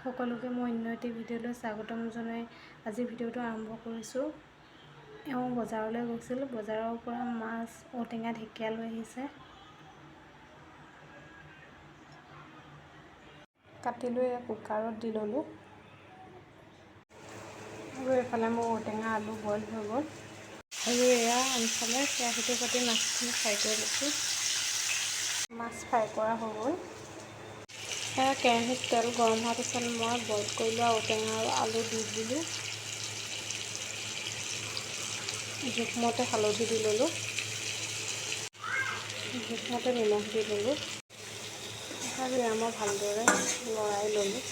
সকলোকে মই অন্য এটি ভিডিঅ'লৈ স্বাগতম জনাই আজি ভিডিঅ'টো আৰম্ভ কৰিছোঁ। এওঁ বজাৰলৈ গৈছিল, বজাৰৰ পৰা মাছ, ঔটেঙা, ঢেকীয়া লৈ আহিছে। কাটি লৈ কুকাৰত দি ল'লোঁ আৰু এইফালে মোৰ ঔটেঙা আলু বইল হৈ গ'ল আৰু এয়া আনফালে কেৰাহীটো পাতি মাছখিনি ফ্ৰাই কৰি লৈছোঁ। মাছ ফ্ৰাই কৰা হৈ গ'ল। এয়া কেৰাহীত তেল গৰম হোৱাৰ পিছত মই বইল কৰি লোৱা ঔটেঙা আৰু আলু দি দিলোঁ। জোখমতে হালধি দি ল'লোঁ, জোখমতে নিমখ দি ল'লোঁ আৰু এয়া মই ভালদৰে লৰাই ল'লোঁ।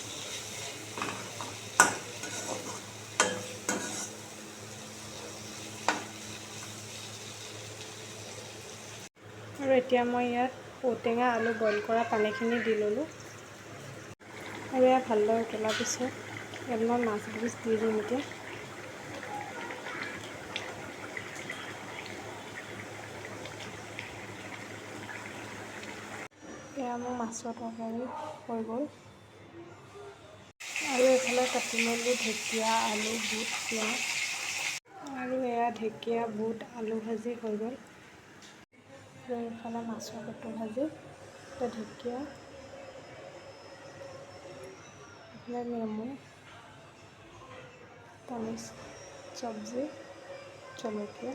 আৰু এতিয়া মই ইয়াত ঔটেঙা আলু বইল কৰা পানীখিনি দি ল'লোঁ আৰু এয়া ভালদৰে উতলাৰ পিছত ইয়াত মই মাছবোৰ দি দিম। এয়া মোৰ মাছৰ তৰকাৰী হৈ গ'ল আৰু এইফালে কাটি ল'লোঁ ঢেকীয়া, আলু, বুট, পিঁয়াজ আৰু এয়া ঢেকীয়া, বুট, আলু ভাজি হৈ গ'ল আৰু এইফালে মাছৰ পেটু ভাজি, ঢেকীয়া, এইফালে নেমু, পনীৰ চব্জি, জলকীয়া।